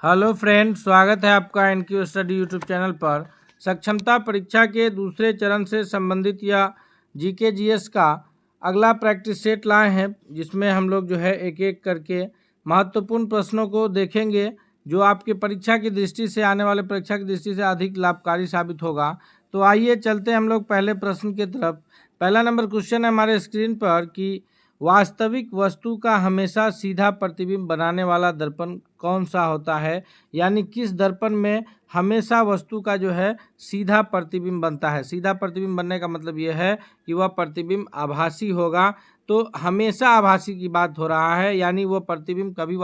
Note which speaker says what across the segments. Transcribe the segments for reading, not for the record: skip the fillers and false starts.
Speaker 1: Hello friend, स्वागत है आपका एनक्यू स्टडी यूट्यूब चैनल पर। सक्षमता परीक्षा के दूसरे चरण से संबंधित या जीके जीएस का अगला प्रैक्टिस सेट लाए हैं, जिसमें हम लोग जो है एक एक करके महत्वपूर्ण प्रश्नों को देखेंगे जो आपके परीक्षा की दृष्टि से, आने वाले परीक्षा की दृष्टि से अधिक लाभकारी साबित होगा। तो आइए चलते हैं हम लोग पहले प्रश्न की तरफ। पहला नंबर क्वेश्चन है हमारे स्क्रीन पर कि वास्तविक वस्तु का हमेशा सीधा प्रतिबिंब बनाने वाला दर्पण कौन सा होता है, यानी किस दर्पण में हमेशा वस्तु का जो है सीधा प्रतिबिंब बनता है। सीधा प्रतिबिंब बनने का मतलब यह है कि वह प्रतिबिंब आभासी होगा। तो हमेशा आभासी की बात हो रहा है, यानी वह प्रतिबिंब कभी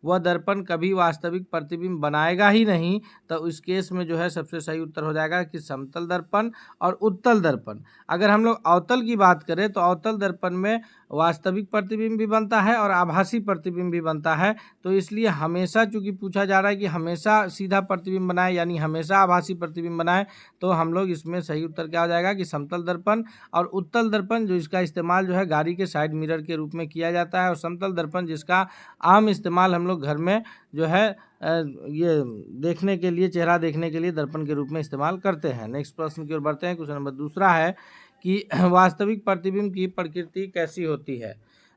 Speaker 1: वह दर्पण कभी वास्तविक प्रतिबिंब बनाएगा ही नहीं। तो इस केस में जो है सबसे सही उत्तर हो जाएगा कि समतल दर्पण और उत्तल दर्पण। अगर हम लोग अवतल की बात करें तो अवतल दर्पण में वास्तविक प्रतिबिंब भी बनता है और आभासी प्रतिबिंब भी बनता है। तो इसलिए हमेशा, चूंकि पूछा जा रहा है कि हमेशा सीधा प्रतिबिंब बनाए यानी हमेशा आभासी प्रतिबिंब बनाए, तो हम लोग इसमें सही उत्तर क्या हो जाएगा कि समतल दर्पण। और उत्तल दर्पण जो इसका इस्तेमाल जो है गाड़ी के साइड मिरर के रूप में किया जाता है, और समतल दर्पण जिसका आम इस्तेमाल हम लोग घर में जो है ये देखने के लिए, चेहरा देखने के लिए दर्पण के रूप में इस्तेमाल करते हैं। नेक्स्ट प्रश्न की ओर बढ़ते हैं। क्वेश्चन नंबर दूसरा है कि वास्तविक प्रतिबिंब की प्रकृति कैसी होती है।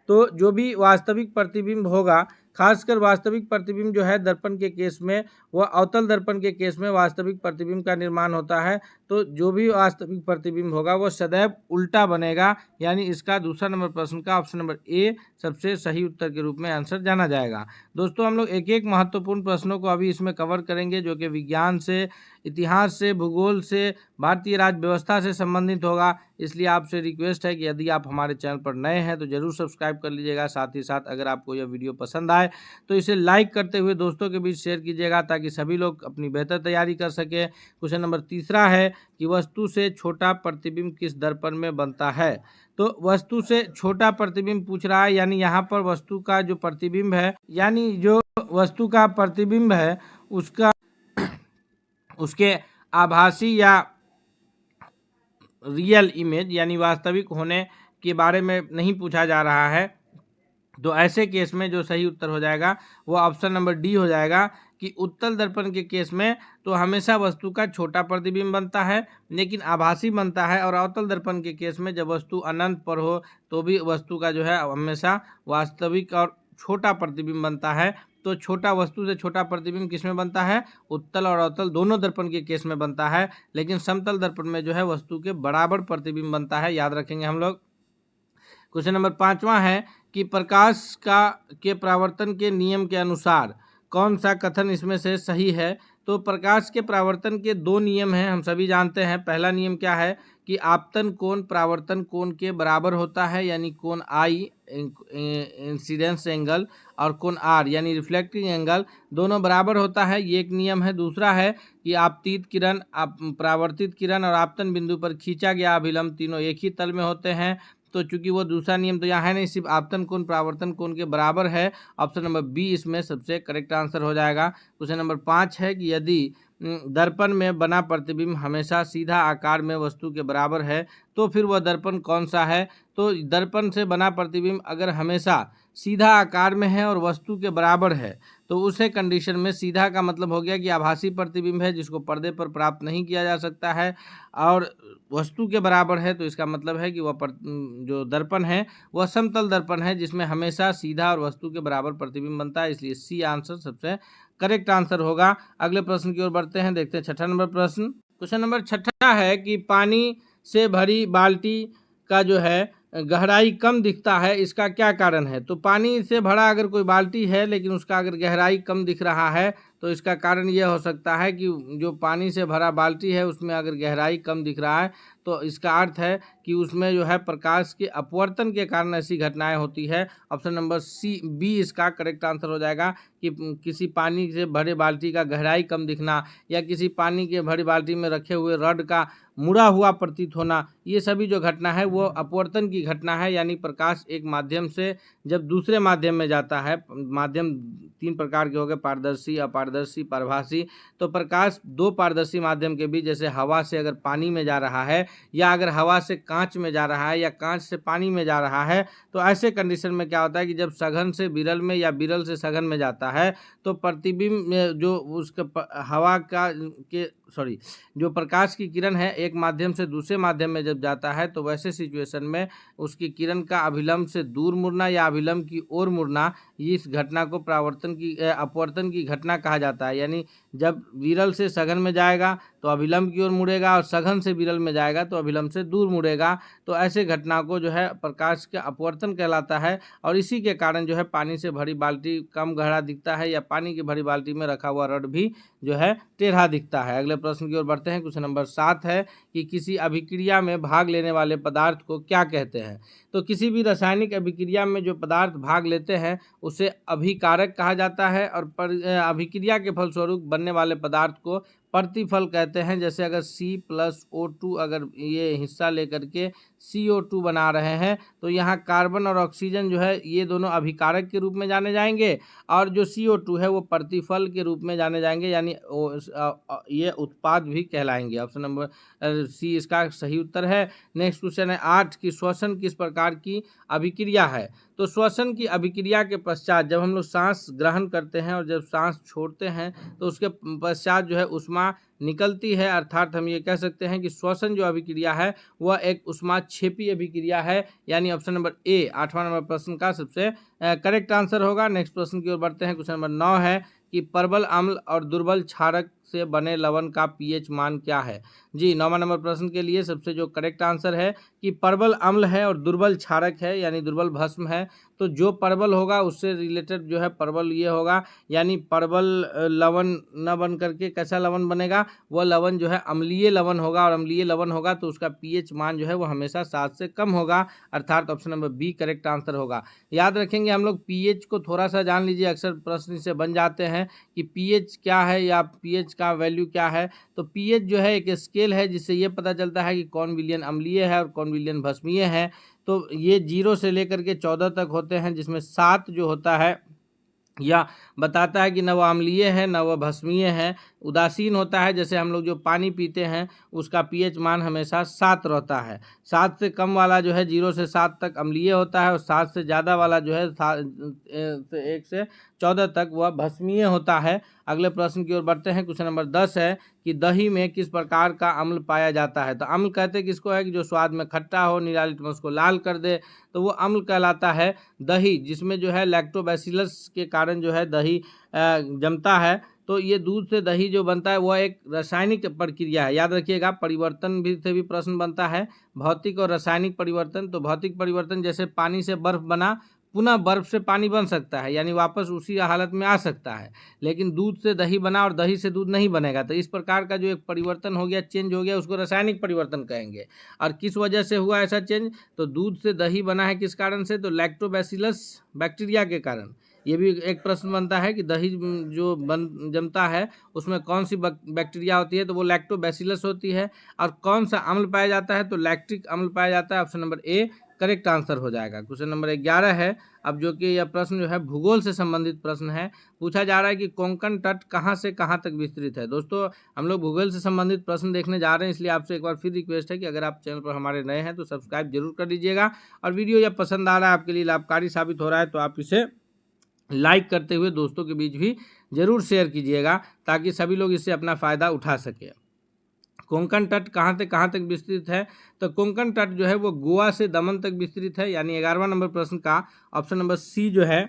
Speaker 1: तो जो भी वास्तविक प्रतिबिंब होगा, खासकर वास्तविक प्रतिबिंब जो है दर्पण के केस में, वह अवतल दर्पण के केस में वास्तविक प्रतिबिंब का निर्माण होता है। तो जो भी वास्तविक प्रतिबिंब होगा वह सदैव उल्टा बनेगा, यानी इसका दूसरा नंबर प्रश्न का ऑप्शन नंबर ए सबसे सही उत्तर के रूप में आंसर जाना जाएगा। दोस्तों, हम लोग एक एक महत्वपूर्ण प्रश्नों को अभी इसमें कवर करेंगे, जो कि विज्ञान से, इतिहास से, भूगोल से, भारतीय राज्य व्यवस्था से संबंधित होगा। इसलिए आपसे रिक्वेस्ट है कि यदि आप हमारे चैनल पर नए हैं तो जरूर सब्सक्राइब कर लीजिएगा। साथ ही साथ अगर आपको यह वीडियो पसंद आए तो इसे लाइक करते हुए दोस्तों के बीच शेयर कीजिएगा, ताकि सभी लोग अपनी बेहतर तैयारी कर सके। क्वेश्चन नंबर तीसरा है कि वस्तु से छोटा प्रतिबिंब किस दर्पण में बनता है। तो वस्तु से छोटा प्रतिबिंब पूछ रहा है, यानी यहाँ पर वस्तु का जो प्रतिबिंब है, यानी जो वस्तु का प्रतिबिंब है उसके आभासी या रियल इमेज यानी वास्तविक होने के बारे में नहीं पूछा जा रहा है। तो ऐसे केस में जो सही उत्तर हो जाएगा वो ऑप्शन नंबर डी हो जाएगा कि उत्तल दर्पण के केस में तो हमेशा वस्तु का छोटा प्रतिबिंब बनता है, लेकिन आभासी बनता है। और अवतल दर्पण के केस में जब वस्तु अनंत पर हो तो भी वस्तु का जो है हमेशा वास्तविक और छोटा प्रतिबिंब बनता है। तो छोटा वस्तु से छोटा प्रतिबिंब किस में बनता है? उत्तल और अवतल दोनों दर्पण के केस में बनता है, लेकिन समतल दर्पण में जो है वस्तु के बराबर प्रतिबिंब बनता है। याद रखेंगे हम लोग। क्वेश्चन नंबर पांचवा है कि प्रकाश के परावर्तन के नियम के अनुसार कौन सा कथन इसमें से सही है। तो प्रकाश के परावर्तन के दो नियम हैं, हम सभी जानते हैं। पहला नियम क्या है कि आपतन कोण परावर्तन कोण के बराबर होता है, यानी कोण आई इंसिडेंस एंगल और कोण आर यानी रिफ्लेक्टिंग एंगल दोनों बराबर होता है, ये एक नियम है। दूसरा है कि आपतित किरण, परावर्तित किरण और आपतन बिंदु पर खींचा गया अभिलंब तीनों एक ही तल में होते हैं। तो चूंकि वो दूसरा नियम तो यहाँ है नहीं, सिर्फ आपतन कोण परावर्तन कोण के बराबर है। ऑप्शन नंबर बी इसमें सबसे करेक्ट आंसर हो जाएगा। क्वेश्चन नंबर 5 है कि यदि दर्पण में बना प्रतिबिंब हमेशा सीधा आकार में वस्तु के बराबर है तो फिर वह दर्पण कौन सा है। तो दर्पण से बना प्रतिबिंब अगर हमेशा सीधा आकार में है और वस्तु के बराबर है तो उसे कंडीशन में, सीधा का मतलब हो गया कि आभासी प्रतिबिंब है जिसको पर्दे पर प्राप्त नहीं किया जा सकता है, और वस्तु के बराबर है तो इसका मतलब है कि वह जो दर्पण है वह समतल दर्पण है जिसमें हमेशा सीधा और वस्तु के बराबर प्रतिबिंब बनता है। इसलिए सी आंसर सबसे करेक्ट आंसर होगा। अगले प्रश्न की ओर बढ़ते हैं, देखते हैं छठा नंबर प्रश्न। क्वेश्चन नंबर छठा है कि पानी से भरी बाल्टी का जो है गहराई कम दिखता है, इसका क्या कारण है। तो पानी से भरा अगर कोई बाल्टी है लेकिन उसका अगर गहराई कम दिख रहा है तो इसका कारण यह हो सकता है कि जो पानी से भरा बाल्टी है उसमें अगर गहराई कम दिख रहा है तो इसका अर्थ है कि उसमें जो है प्रकाश के अपवर्तन के कारण ऐसी घटनाएं होती है। ऑप्शन नंबर सी बी इसका करेक्ट आंसर हो जाएगा कि किसी पानी से भरे बाल्टी का गहराई कम दिखना या किसी पानी के भरी बाल्टी में रखे हुए रड का मुड़ा हुआ प्रतीत होना, ये सभी जो घटना है वो अपवर्तन की घटना है। यानी प्रकाश एक माध्यम से जब दूसरे माध्यम में जाता है, माध्यम तीन प्रकार के हो गए, पारदर्शी, अपारदर्शी पारदर्शी, पारभासी। तो प्रकाश दो पारदर्शी माध्यम के बीच, जैसे हवा से अगर पानी में जा रहा है या अगर हवा से कांच में जा रहा है या कांच से पानी में जा रहा है, तो ऐसे कंडीशन में क्या होता है कि जब सघन से विरल में या विरल से सघन में जाता है तो प्रतिबिंब जो उसका हवा का के सॉरी जो प्रकाश की किरण है एक माध्यम से दूसरे माध्यम में जब जाता है तो वैसे सिचुएशन में उसकी किरण का अभिलंब से दूर मुड़ना या अभिलंब की ओर मुड़ना, इस घटना को अपवर्तन की घटना कहा जाता है। यानी जब विरल से सघन में जाएगा तो अभिलंब की ओर मुड़ेगा और सघन से विरल में जाएगा तो अभिलंब से दूर मुड़ेगा। तो ऐसे घटना को जो है प्रकाश का अपवर्तन कहलाता है। और इसी के कारण जो है पानी से भरी बाल्टी कम गहरा दिखता है या पानी की भरी बाल्टी में रखा हुआ रड भी जो है टेढ़ा दिखता है। अगले प्रश्न की ओर बढ़ते हैं। क्वेश्चन नंबर 7 है कि किसी अभिक्रिया में भाग लेने वाले पदार्थ को क्या कहते हैं। तो किसी भी रासायनिक अभिक्रिया में जो पदार्थ भाग लेते हैं उसे अभिकारक कहा जाता है और अभिक्रिया के फलस्वरूप बनने वाले पदार्थ को प्रतिफल कहते हैं। जैसे अगर C+O2 अगर ये हिस्सा लेकर के CO2 बना रहे हैं तो यहाँ कार्बन और ऑक्सीजन जो है ये दोनों अभिकारक के रूप में जाने जाएंगे और जो CO2 है वो प्रतिफल के रूप में जाने जाएंगे, यानी ये उत्पाद भी कहलाएंगे। ऑप्शन नंबर सी इसका सही उत्तर है। नेक्स्ट क्वेश्चन है 8 कि श्वसन किस प्रकार की अभिक्रिया है। तो श्वसन की अभिक्रिया के पश्चात जब हम लोग सांस ग्रहण करते हैं और जब सांस छोड़ते हैं तो उसके पश्चात जो है उष्मा निकलती है, अर्थात हम ये कह सकते हैं कि श्वसन जो अभिक्रिया है वह एक उष्माक्षेपी अभिक्रिया है। यानी ऑप्शन नंबर ए 8वां नंबर प्रश्न का सबसे करेक्ट आंसर होगा। नेक्स्ट प्रश्न की ओर बढ़ते हैं। क्वेश्चन नंबर 9 है कि प्रबल अम्ल और दुर्बल क्षारक से बने लवण का पीएच मान क्या है। जी 9वां नंबर प्रश्न के लिए सबसे जो करेक्ट आंसर है कि प्रबल अम्ल है और दुर्बल क्षारक है यानी दुर्बल भस्म है। तो जो प्रबल होगा उससे रिलेटेड जो है प्रबल ये होगा, यानी प्रबल लवण न बन करके कैसा लवण बनेगा, वह लवण जो है अम्लीय लवण होगा और अम्लीय लवण होगा तो उसका पीएच मान जो है वो हमेशा 7 से कम होगा, अर्थात option number B correct answer होगा। याद रखेंगे हम लोग पीएच को थोड़ा सा जान लीजिए, अक्सर प्रश्न से बन जाते हैं कि पीएच क्या है या पीएच का वैल्यू क्या है। तो पीएच जो है एक स्केल है जिससे ये पता चलता है कि कौन विलयन अम्लीय है और कौन विलयन भस्मीय है। तो ये 0 से लेकर के 14 तक होते हैं, जिसमें 7 जो होता है या बताता है कि न वह अम्लीय है न वह भस्मीय है। उदासीन होता है, जैसे हम लोग जो पानी पीते हैं उसका पीएच मान हमेशा 7 रहता है। 7 से कम वाला जो है 0 से 7 तक अम्लीय होता है और 7 से ज़्यादा वाला जो है 1 से 14 तक वह भस्मीय होता है। अगले प्रश्न की ओर बढ़ते हैं। क्वेश्चन नंबर 10 है कि दही में किस प्रकार का अम्ल पाया जाता है। तो अम्ल कहते हैं किसको है कि जो स्वाद में खट्टा हो, निरालित में उसको लाल कर दे, तो वो अम्ल कहलाता है। दही जिसमें जो है लैक्टोबैसिलस के कारण जो है दही जमता है। तो ये दूध से दही जो बनता है वह एक रासायनिक प्रक्रिया है। याद रखिएगा परिवर्तन भी से भी प्रश्न बनता है, भौतिक और रासायनिक परिवर्तन। तो भौतिक परिवर्तन जैसे पानी से बर्फ बना, पुनः बर्फ से पानी बन सकता है, यानी वापस उसी हालत में आ सकता है। लेकिन दूध से दही बना और दही से दूध नहीं बनेगा। तो इस प्रकार का जो एक परिवर्तन हो गया, चेंज हो गया, उसको रासायनिक परिवर्तन कहेंगे। और किस वजह से हुआ ऐसा चेंज, तो दूध से दही बना है किस कारण से, तो लैक्टोबैसिलस बैक्टीरिया के कारण। ये भी एक प्रश्न बनता है कि दही जो जमता है उसमें कौन सी बैक्टीरिया होती है, तो वो लैक्टोबैसिलस होती है। और कौन सा अम्ल पाया जाता है, तो लैक्टिक अम्ल पाया जाता है। Option number A correct answer हो जाएगा। क्वेश्चन नंबर 11 है अब, जो कि यह प्रश्न जो है भूगोल से संबंधित प्रश्न है। पूछा जा रहा है कि कोंकण तट कहाँ से कहाँ तक विस्तृत है। दोस्तों हम लोग भूगोल से संबंधित प्रश्न देखने जा रहे हैं, इसलिए आपसे एक बार फिर रिक्वेस्ट है कि अगर आप चैनल पर हमारे नए हैं तो सब्सक्राइब जरूर कर लीजिएगा। और वीडियो जब पसंद आ रहा है, आपके लिए लाभकारी साबित हो रहा है, तो आप इसे लाइक करते हुए दोस्तों के बीच भी जरूर शेयर कीजिएगा ताकि सभी लोग इससे अपना फ़ायदा उठा सके। कोंकण तट कहाँ से कहाँ तक विस्तृत है, तो कोंकण तट जो है वो गोवा से दमन तक विस्तृत है, यानी 11वां नंबर प्रश्न का ऑप्शन नंबर सी जो है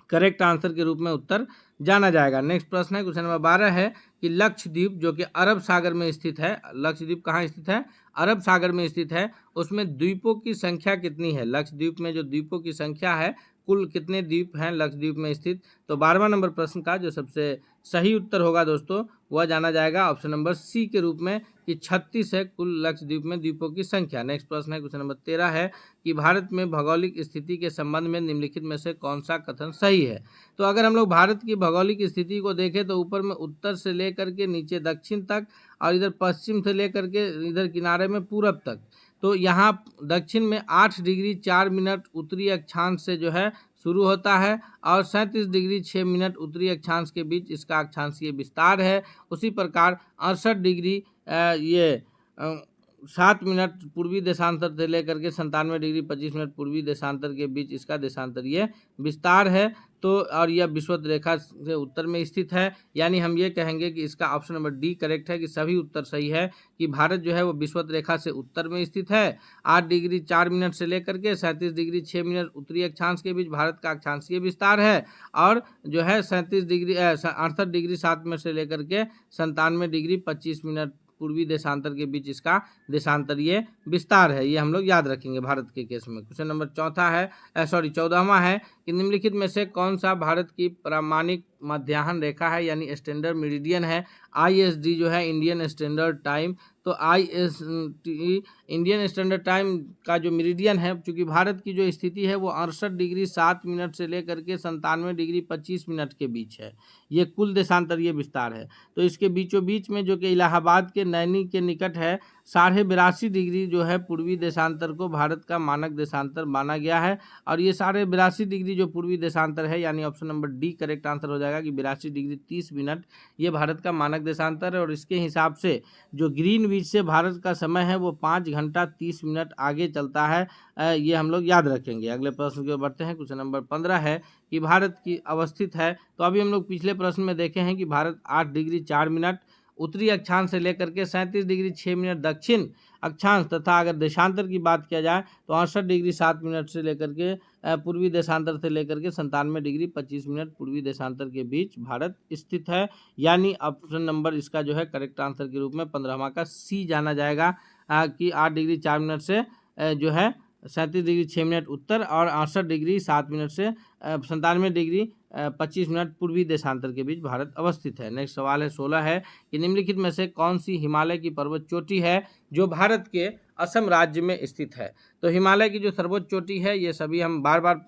Speaker 1: करेक्ट आंसर के रूप में उत्तर जाना जाएगा। नेक्स्ट प्रश्न है क्वेश्चन नंबर 12 है कि लक्षद्वीप जो कि अरब सागर में स्थित है, लक्षद्वीप कहाँ स्थित है, अरब सागर में स्थित है, उसमें द्वीपों की संख्या कितनी है। लक्षद्वीप में जो द्वीपों की संख्या है, कुल कितने द्वीप हैं लक्षद्वीप में स्थित। तो 12वां नंबर प्रश्न का जो सबसे सही उत्तर होगा दोस्तों वह जाना जाएगा ऑप्शन नंबर सी के रूप में कि 36 है कुल लक्षद्वीप में द्वीपों की संख्या। नेक्स्ट प्रश्न है क्वेश्चन नंबर 13 है कि भारत में भौगोलिक स्थिति के संबंध में निम्नलिखित में से कौन सा कथन सही है। तो अगर हम लोग भारत की भौगोलिक स्थिति को देखें तो ऊपर में उत्तर से लेकर के नीचे दक्षिण तक और इधर पश्चिम से लेकर के इधर किनारे में पूरब तक, तो यहाँ दक्षिण में 8 डिग्री 4 मिनट उत्तरी अक्षांश से जो है शुरू होता है और 37 डिग्री 6 मिनट उत्तरी अक्षांश के बीच इसका अक्षांशीय विस्तार है। उसी प्रकार 68 डिग्री 7 मिनट पूर्वी देशांतर से लेकर के 97 डिग्री 25 मिनट पूर्वी देशांतर के बीच इसका देशांतरीय विस्तार है। तो और यह विषुवत रेखा से उत्तर में स्थित है, यानी हम ये कहेंगे कि इसका ऑप्शन नंबर डी करेक्ट है कि सभी उत्तर सही है कि भारत जो है वो विषुवत रेखा से उत्तर में स्थित है। 8 डिग्री 4 मिनट से लेकर के 37 डिग्री 6 मिनट उत्तरी अक्षांश के बीच भारत का अक्षांशीय विस्तार है और जो है 67 डिग्री 68 डिग्री 7 मिनट से लेकर के 97 डिग्री 25 मिनट पूर्वी देशांतर के बीच इसका देशांतरीय विस्तार है। ये हम लोग याद रखेंगे भारत के केस में। क्वेश्चन नंबर 14वां है कि निम्नलिखित में से कौन सा भारत की प्रामाणिक मध्याह्न रेखा है, यानी स्टैंडर्ड मेरिडियन है। ISD जो है इंडियन स्टैंडर्ड टाइम, तो IST इंडियन स्टैंडर्ड टाइम का जो मेरिडियन है, चूँकि भारत की जो स्थिति है वो 68 डिग्री 7 मिनट से लेकर के 97 डिग्री 25 मिनट के बीच है। ये कुल देशांतरीय विस्तार है। तो इसके बीचों बीच में जो कि इलाहाबाद के नैनी के निकट है 82.5 डिग्री जो है पूर्वी देशांतर को भारत का मानक देशांतर माना गया है। और ये 82.5 डिग्री जो पूर्वी देशांतर है, यानी option number D correct answer हो जाएगा कि 82 डिग्री 30 मिनट ये भारत का मानक देशांतर है। और इसके हिसाब से जो ग्रीनविच से भारत का समय है वो 5 घंटा 30 मिनट आगे चलता है। ये हम लोग याद रखेंगे। अगले प्रश्न की ओर बढ़ते हैं। क्वेश्चन नंबर 15 है कि भारत की अवस्थित है। तो अभी हम लोग पिछले प्रश्न में देखे हैं कि भारत 8 डिग्री 4 मिनट उत्तरी अक्षांश से लेकर के 37 डिग्री 6 मिनट दक्षिण अक्षांश तथा अगर देशांतर की बात किया जाए तो 68 डिग्री 7 मिनट से लेकर के पूर्वी देशांतर से लेकर के 97 डिग्री 25 मिनट पूर्वी देशांतर के बीच भारत स्थित है। यानी ऑप्शन नंबर इसका जो है करेक्ट आंसर के रूप में 15वां का सी जाना जाएगा कि 8 डिग्री 4 मिनट से जो है 37 डिग्री 6 मिनट उत्तर और 68 डिग्री 7 मिनट से 97 डिग्री 25 मिनट पूर्वी देशांतर के बीच भारत अवस्थित है। नेक्स्ट सवाल है 16 है कि निम्नलिखित में से कौन सी हिमालय की पर्वत चोटी है जो भारत के असम राज्य में स्थित है। तो हिमालय की जो सर्वोच्च चोटी है, ये सभी हम बार बार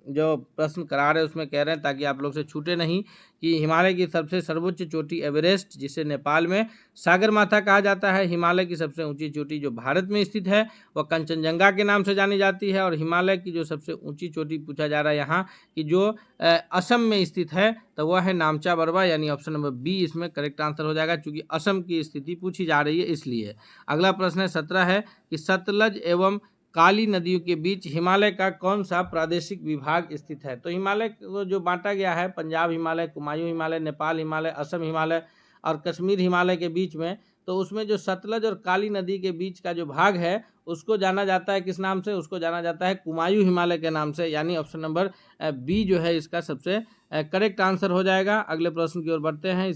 Speaker 1: जो प्रश्न करा रहे हैं उसमें कह रहे हैं ताकि आप लोग से छूटे नहीं, कि हिमालय की सबसे सर्वोच्च चोटी एवरेस्ट, जिसे नेपाल में सागरमाथा कहा जाता है। हिमालय की सबसे ऊंची चोटी जो भारत में स्थित है वह कंचनजंगा के नाम से जानी जाती है। और हिमालय की जो सबसे ऊंची चोटी पूछा जा रहा है यहाँ कि जो असम में स्थित है, तो वह है नामचा बरवा, यानी ऑप्शन नंबर बी इसमें करेक्ट आंसर हो जाएगा, क्योंकि असम की स्थिति पूछी जा रही है इसलिए। अगला प्रश्न है 17 है कि सतलज एवं काली नदियों के बीच हिमालय का कौन सा प्रादेशिक विभाग स्थित है। तो हिमालय को जो बांटा गया है पंजाब हिमालय, कुमायूं हिमालय, नेपाल हिमालय, असम हिमालय और कश्मीर हिमालय के बीच में, तो उसमें जो सतलज और काली नदी के बीच का जो भाग है उसको जाना जाता है किस नाम से, उसको जाना जाता है कुमायूं हिमालय के नाम से। यानी ऑप्शन नंबर बी जो है इसका सबसे करेक्ट आंसर हो जाएगा। अगले प्रश्न की ओर बढ़ते हैं।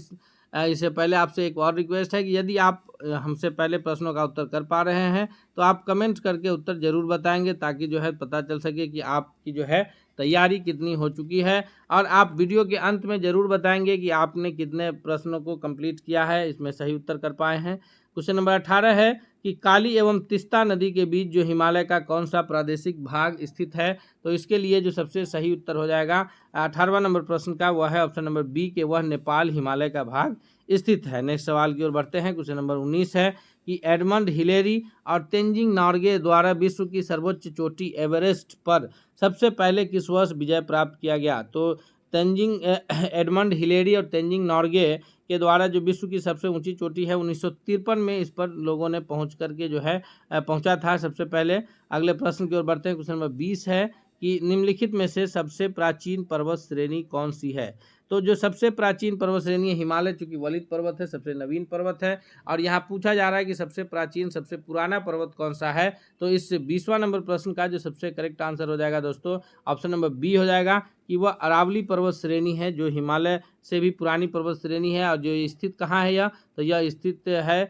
Speaker 1: इससे पहले आपसे एक और रिक्वेस्ट है कि यदि आप हमसे पहले प्रश्नों का उत्तर कर पा रहे हैं तो आप कमेंट करके उत्तर जरूर बताएंगे, ताकि जो है पता चल सके कि आपकी जो है तैयारी कितनी हो चुकी है। और आप वीडियो के अंत में ज़रूर बताएंगे कि आपने कितने प्रश्नों को कंप्लीट किया है, इसमें सही उत्तर कर पाए हैं। क्वेश्चन नंबर 18 है कि काली एवं तिस्ता नदी के बीच जो हिमालय का कौन सा प्रादेशिक भाग स्थित है। तो इसके लिए जो सबसे सही उत्तर हो जाएगा 18वां नंबर प्रश्न का, वह है ऑप्शन नंबर बी के, वह नेपाल हिमालय का भाग स्थित है। नेक्स्ट सवाल की ओर बढ़ते हैं। क्वेश्चन नंबर 19 है कि एडमंड हिलेरी और तेंजिंग नॉर्गे द्वारा विश्व की सर्वोच्च चोटी एवरेस्ट पर सबसे पहले किस वर्ष विजय प्राप्त किया गया। तो एडमंड हिलेरी और तेंजिंग नॉर्गे के द्वारा जो विश्व की सबसे ऊंची चोटी है 1953 में इस पर लोगों ने पहुंच करके जो है पहुंचा था सबसे पहले। अगले प्रश्न की ओर बढ़ते हैं। क्वेश्चन नंबर 20 है कि निम्नलिखित में से सबसे प्राचीन पर्वत श्रेणी कौन सी है। तो जो सबसे प्राचीन पर्वत श्रेणी है हिमालय, चूंकि वलित पर्वत है, सबसे नवीन पर्वत है। और यहाँ पूछा जा रहा है कि सबसे प्राचीन सबसे पुराना पर्वत कौन सा है। तो इस 20वां नंबर प्रश्न का जो सबसे करेक्ट आंसर हो जाएगा दोस्तों ऑप्शन नंबर बी हो जाएगा कि वह अरावली पर्वत श्रेणी है, जो हिमालय से भी पुरानी पर्वत श्रेणी है। और जो स्थित कहाँ है यह, तो यह स्थित है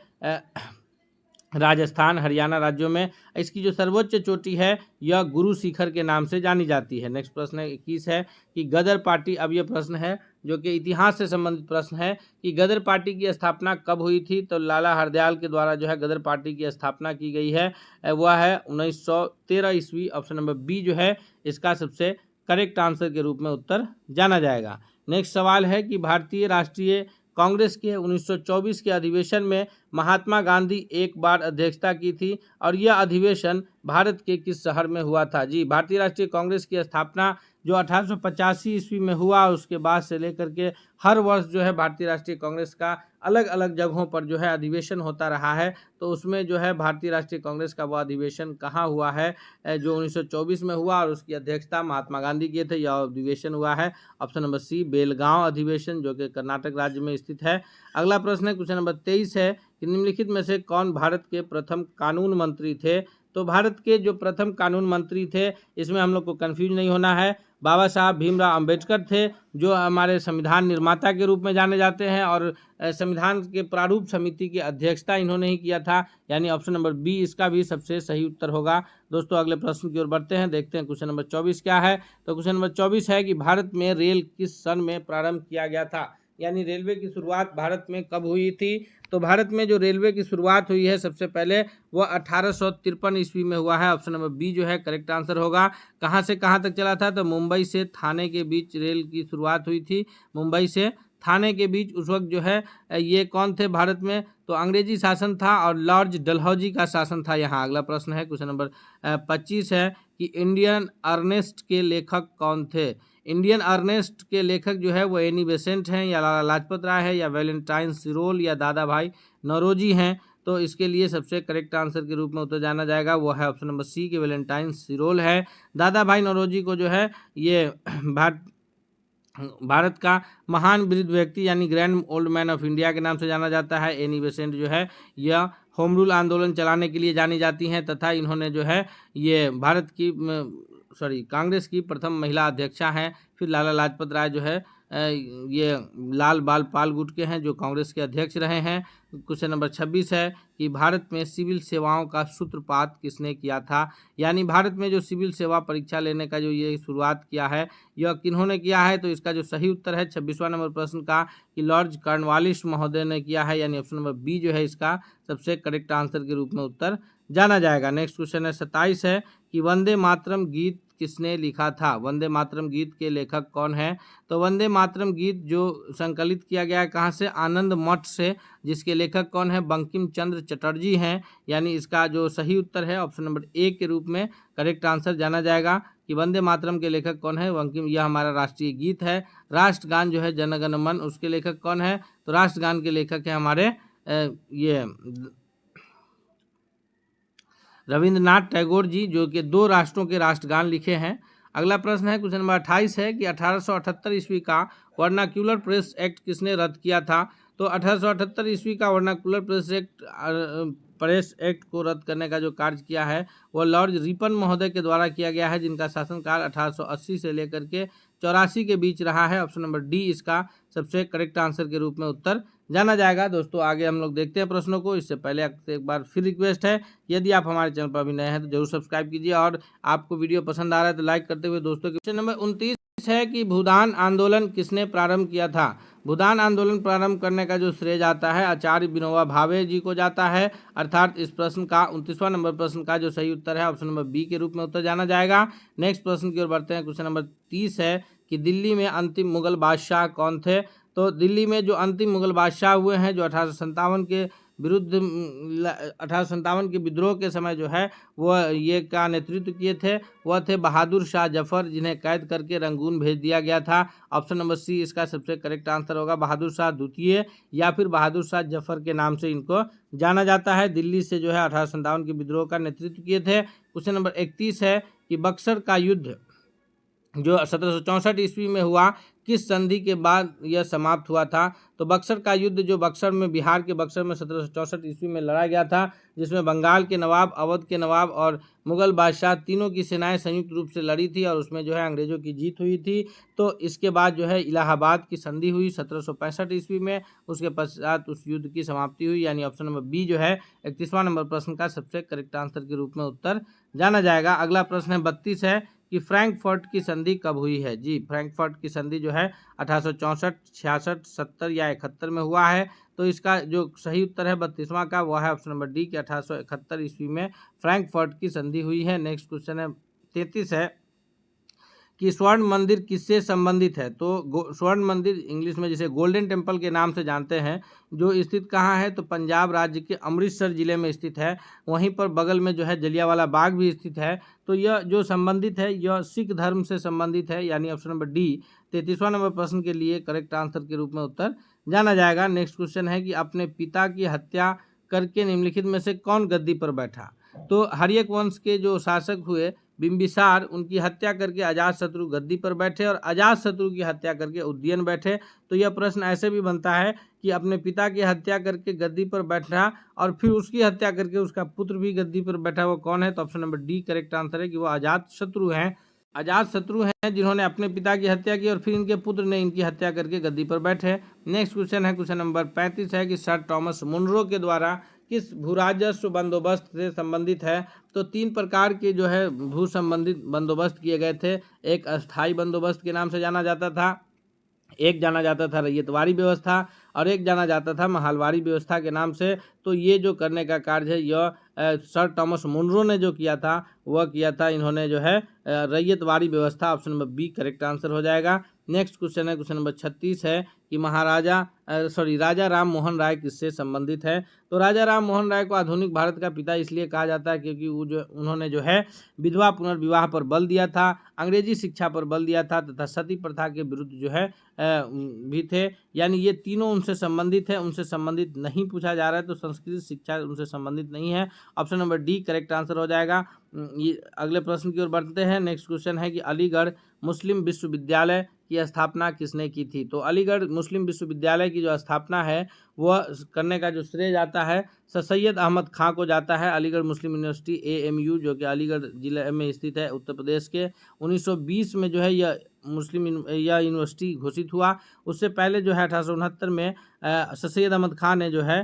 Speaker 1: राजस्थान हरियाणा राज्यों में। इसकी जो सर्वोच्च चोटी है यह गुरु शिखर के नाम से जानी जाती है। नेक्स्ट प्रश्न 21 है कि गदर पार्टी, अब यह प्रश्न है जो कि इतिहास से संबंधित प्रश्न है कि गदर पार्टी की स्थापना कब हुई थी। तो लाला हरदयाल के द्वारा जो है गदर पार्टी की स्थापना की गई है, वह है 1913 ईस्वी। ऑप्शन नंबर बी जो है इसका सबसे करेक्ट आंसर के रूप में उत्तर जाना जाएगा। नेक्स्ट सवाल है कि भारतीय राष्ट्रीय कांग्रेस के 1924 के अधिवेशन में महात्मा गांधी एक बार अध्यक्षता की थी और यह अधिवेशन भारत के किस शहर में हुआ था? जी, भारतीय राष्ट्रीय कांग्रेस की स्थापना जो 1885 ईस्वी में हुआ, उसके बाद से लेकर के हर वर्ष जो है भारतीय राष्ट्रीय कांग्रेस का अलग अलग जगहों पर जो है अधिवेशन होता रहा है। तो उसमें जो है भारतीय राष्ट्रीय कांग्रेस का वो अधिवेशन कहाँ हुआ है? जो 1924 में हुआ और उसकी अध्यक्षता महात्मा गांधी किए थे। यह अधिवेशन हुआ है ऑप्शन नंबर सी, बेलगांव अधिवेशन, जो कि कर्नाटक राज्य में स्थित है। अगला प्रश्न है क्वेश्चन नंबर 23 है कि निम्नलिखित में से कौन भारत के प्रथम कानून मंत्री थे? तो भारत के जो प्रथम कानून मंत्री थे, इसमें हम लोग को कंफ्यूज नहीं होना है, बाबा साहब भीमराव अंबेडकर थे, जो हमारे संविधान निर्माता के रूप में जाने जाते हैं और संविधान के प्रारूप समिति की अध्यक्षता इन्होंने ही किया था, यानी ऑप्शन नंबर बी इसका भी सबसे सही उत्तर होगा। दोस्तों अगले प्रश्न की ओर बढ़ते हैं, देखते हैं क्वेश्चन नंबर 24 क्या है। तो क्वेश्चन नंबर 24 है कि भारत में रेल किस सन में प्रारंभ किया गया था? यानी रेलवे की शुरुआत भारत में कब हुई थी? तो भारत में जो रेलवे की शुरुआत हुई है सबसे पहले वह 1853 ईस्वी में हुआ है। ऑप्शन नंबर बी जो है करेक्ट आंसर होगा। कहाँ से कहाँ तक चला था? तो मुंबई से थाने के बीच रेल की शुरुआत हुई थी, मुंबई से थाने के बीच। उस वक्त जो है ये कौन थे भारत में? तो अंग्रेजी शासन था और लॉर्ड डलहौजी का शासन था यहाँ। अगला प्रश्न है क्वेश्चन नंबर 25 है कि इंडियन अर्नेस्ट के लेखक कौन थे? इंडियन अर्नेस्ट के लेखक जो है वो एनी बेसेंट हैं, या लाला लाजपत राय है, या वैलेंटाइन सिरोल, या दादा भाई नौरोजी हैं। तो इसके लिए सबसे करेक्ट आंसर के रूप में उत्तर जाना जाएगा वो है ऑप्शन नंबर सी के वैलेंटाइन सिरोल है। दादा भाई नौरोजी को जो है ये भारत का महान वृद्ध व्यक्ति यानी grand old man of India के नाम से जाना जाता है। एनी बेसेंट जो है यह होम रूल आंदोलन चलाने के लिए जानी जाती हैं, तथा इन्होंने जो है ये भारत की कांग्रेस की प्रथम महिला अध्यक्षा हैं। फिर लाला लाजपत राय जो है ये लाल बाल पाल गुट के हैं, जो कांग्रेस के अध्यक्ष रहे हैं। क्वेश्चन नंबर 26 है कि भारत में सिविल सेवाओं का सूत्रपात किसने किया था? यानी भारत में जो सिविल सेवा परीक्षा लेने का जो ये शुरुआत किया है, यह किन्होंने किया है? तो इसका जो सही उत्तर है 26वां नंबर प्रश्न का कि लॉर्ड कॉर्नवालिस महोदय ने किया है, यानी ऑप्शन नंबर बी जो है इसका सबसे करेक्ट आंसर के रूप में उत्तर जाना जाएगा। नेक्स्ट क्वेश्चन है 27 है कि वंदे मातरम गीत किसने लिखा था? वंदे मातरम गीत के लेखक कौन है? तो वंदे मातरम गीत जो संकलित किया गया है कहाँ से? आनंद मठ से, जिसके लेखक कौन है? बंकिम चंद्र चटर्जी हैं। यानी इसका जो सही उत्तर है ऑप्शन नंबर ए के रूप में करेक्ट आंसर जाना जाएगा कि वंदे मातरम के लेखक कौन है? बंकिम, यह हमारा राष्ट्रीय गीत है। राष्ट्रगान जो है जनगण मन, उसके लेखक कौन है? तो राष्ट्रगान के लेखक है हमारे ये रविंद्रनाथ टैगोर जी, जो कि 2 राष्ट्रों के राष्ट्रगान लिखे हैं। अगला प्रश्न है क्वेश्चन नंबर 28 है कि 1878 ईस्वी का वर्नाक्यूलर प्रेस एक्ट किसने रद्द किया था? तो 1878 ईस्वी का वर्नाक्यूलर प्रेस एक्ट को रद्द करने का जो कार्य किया है वह लॉर्ड रिपन महोदय के द्वारा किया गया है, जिनका शासनकाल 1880 से लेकर के 84 के बीच रहा है। ऑप्शन नंबर डी इसका सबसे करेक्ट आंसर के रूप में उत्तर जाना जाएगा। दोस्तों आगे हम लोग देखते हैं प्रश्नों को। इससे पहले एक बार फिर रिक्वेस्ट है, यदि आप हमारे चैनल पर अभी नए हैं तो जरूर सब्सक्राइब कीजिए, और आपको वीडियो पसंद आ रहा है तो लाइक करते हुए दोस्तों के। क्वेश्चन नंबर 29 है कि भूदान आंदोलन किसने प्रारंभ किया था? भूदान आंदोलन प्रारंभ करने का जो श्रेय जाता है आचार्य विनोबा भावे जी को जाता है, अर्थात इस प्रश्न का 29वां नंबर प्रश्न का जो सही उत्तर है ऑप्शन नंबर बी के रूप में उत्तर जाना जाएगा। नेक्स्ट प्रश्न की ओर बढ़ते हैं। क्वेश्चन नंबर 30 है कि दिल्ली में अंतिम मुगल बादशाह कौन थे? तो दिल्ली में जो अंतिम मुगल बादशाह हुए हैं, जो 1857 के विरुद्ध 1857 के विद्रोह के समय जो है वह ये का नेतृत्व किए थे, वह थे बहादुर शाह जफर, जिन्हें कैद करके रंगून भेज दिया गया था। ऑप्शन नंबर सी इसका सबसे करेक्ट आंसर होगा। बहादुर शाह द्वितीय या फिर बहादुर शाह जफर के नाम से इनको जाना जाता है। दिल्ली से जो है 1857 के विद्रोह का नेतृत्व किए थे। क्वेश्चन नंबर 31 है कि बक्सर का युद्ध जो 1764 ईस्वी में हुआ, किस संधि के बाद यह समाप्त हुआ था? तो बक्सर का युद्ध जो बक्सर में, बिहार के बक्सर में 1764 ईस्वी में लड़ा गया था, जिसमें बंगाल के नवाब, अवध के नवाब और मुगल बादशाह तीनों की सेनाएं संयुक्त रूप से लड़ी थी, और उसमें जो है अंग्रेजों की जीत हुई थी। तो इसके बाद जो है इलाहाबाद की संधि हुई 1765 ईस्वी में, उसके पश्चात उस युद्ध की समाप्ति हुई, यानी ऑप्शन नंबर बी जो है 31वां नंबर प्रश्न का सबसे करेक्ट आंसर के रूप में उत्तर जाना जाएगा। अगला प्रश्न है 32 है कि फ्रैंकफर्ट की संधि कब हुई है? जी, फ्रैंकफर्ट की संधि जो है 1864, 66, 70 या 71 में हुआ है। तो इसका जो सही उत्तर है 32वां का, वह है ऑप्शन नंबर डी कि 1871 ईस्वी में फ्रैंकफर्ट की संधि हुई है। नेक्स्ट क्वेश्चन है 33 है कि स्वर्ण मंदिर किससे संबंधित है? तो स्वर्ण मंदिर इंग्लिश में जिसे गोल्डन टेम्पल के नाम से जानते हैं, जो स्थित कहाँ है? तो पंजाब राज्य के अमृतसर जिले में स्थित है। वहीं पर बगल में जो है जलियांवाला बाग भी स्थित है। तो यह जो संबंधित है यह सिख धर्म से संबंधित है, यानी ऑप्शन नंबर डी 33वां नंबर प्रश्न के लिए करेक्ट आंसर के रूप में उत्तर जाना जाएगा। नेक्स्ट क्वेश्चन है कि अपने पिता की हत्या करके निम्नलिखित में से कौन गद्दी पर बैठा? तो हर्यक वंश के जो शासक हुए बिंबिसार, उनकी हत्या करके अजातशत्रु गद्दी पर बैठे और अजातशत्रु की हत्या करके उदयन बैठे। तो यह प्रश्न ऐसे भी बनता है कि अपने पिता की हत्या करके गद्दी पर बैठा और फिर उसकी हत्या करके उसका पुत्र भी गद्दी पर बैठा, वो कौन है? तो option number D correct answer है कि वो अजातशत्रु हैं। अजातशत्रु हैं जिन्होंने अपने पिता की हत्या की और फिर इनके पुत्र ने इनकी हत्या करके गद्दी पर बैठे। नेक्स्ट क्वेश्चन है क्वेश्चन नंबर 35 है कि सर टॉमस मुनरो के द्वारा किस भूराजस्व बंदोबस्त से संबंधित है? तो 3 प्रकार के जो है भू संबंधित बंदोबस्त किए गए थे। एक अस्थाई बंदोबस्त के नाम से जाना जाता था, एक जाना जाता था रैयतवाड़ी व्यवस्था और एक जाना जाता था महलवाड़ी व्यवस्था के नाम से। तो ये जो करने का कार्य है यह सर टॉमस मुनरो ने जो किया था वह किया था, इन्होंने जो है रैयतवाड़ी व्यवस्था। Option number B correct answer हो जाएगा। नेक्स्ट क्वेश्चन है क्वेश्चन नंबर 36 है कि राजा राम मोहन राय किससे संबंधित है? तो राजा राम मोहन राय को आधुनिक भारत का पिता इसलिए कहा जाता है क्योंकि उन्होंने जो है विधवा पुनर्विवाह पर बल दिया था, अंग्रेजी शिक्षा पर बल दिया था तथा सती प्रथा के विरुद्ध जो है भी थे। यानी ये तीनों उनसे संबंधित है, उनसे संबंधित नहीं पूछा जा रहा है, तो संस्कृत शिक्षा उनसे संबंधित नहीं है। Option number D correct answer हो जाएगा। ये अगले प्रश्न की ओर बढ़ते हैं। नेक्स्ट क्वेश्चन है कि अलीगढ़ मुस्लिम विश्वविद्यालय की स्थापना किसने की थी? तो अलीगढ़ मुस्लिम विश्वविद्यालय की जो स्थापना है वह करने का जो श्रेय जाता है सर सैयद अहमद खां को जाता है। अलीगढ़ मुस्लिम यूनिवर्सिटी AMU जो कि अलीगढ़ जिले में स्थित है उत्तर प्रदेश के, 1920 में जो है यह यह यूनिवर्सिटी घोषित हुआ। उससे पहले जो है 1869 में सर सैयद अहमद खान ने जो है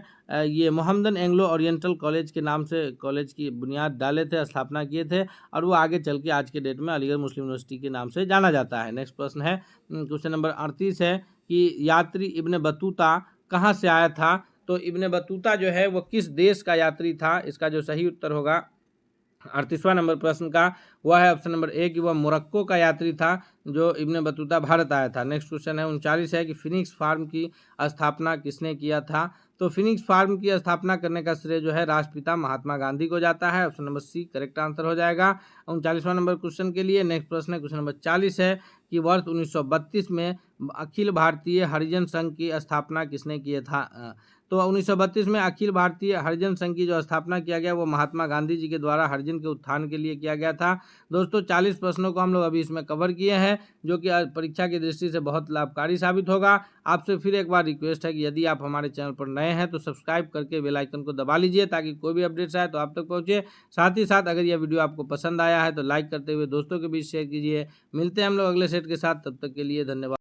Speaker 1: ये मोहम्मदन एंग्लो ओरिएंटल कॉलेज के नाम से कॉलेज की बुनियाद डाले थे, स्थापना किए थे और वो आगे चल के आज के डेट में अलीगढ़ मुस्लिम यूनिवर्सिटी के नाम से जाना जाता है। नेक्स्ट प्रश्न है क्वेश्चन नंबर 38 है कि यात्री इब्न बतूता कहाँ से आया था? तो इब्न बतूता जो है वो किस देश का यात्री था? इसका जो सही उत्तर होगा 38वां नंबर प्रश्न का वह है ऑप्शन नंबर ए कि वह मोरक्को का यात्री था जो इब्न बतूता भारत आया था। नेक्स्ट क्वेश्चन है 39 है कि फिनिक्स फार्म की स्थापना किसने किया था? तो फिनिक्स फार्म की स्थापना करने का श्रेय जो है राष्ट्रपिता महात्मा गांधी को जाता है। Option number C correct answer हो जाएगा 39वां नंबर क्वेश्चन के लिए। नेक्स्ट प्रश्न है क्वेश्चन नंबर 40 है कि वर्ष 1932 में अखिल भारतीय हरिजन संघ की स्थापना किसने किया था? तो 1932 में अखिल भारतीय हरिजन संघ की जो स्थापना किया गया वो महात्मा गांधी जी के द्वारा हरिजन के उत्थान के लिए किया गया था। दोस्तों 40 प्रश्नों को हम लोग अभी इसमें कवर किए हैं जो कि परीक्षा की दृष्टि से बहुत लाभकारी साबित होगा। आपसे फिर एक बार रिक्वेस्ट है कि यदि आप हमारे चैनल पर नए हैं तो सब्सक्राइब करके बेल आइकन को दबा लीजिए ताकि कोई भी अपडेट्स आए तो आप तक पहुँचे। साथ ही साथ अगर यह वीडियो आपको पसंद आया है तो लाइक करते हुए दोस्तों के बीच शेयर कीजिए। मिलते हैं हम लोग अगले सेट के साथ, तब तक के लिए धन्यवाद।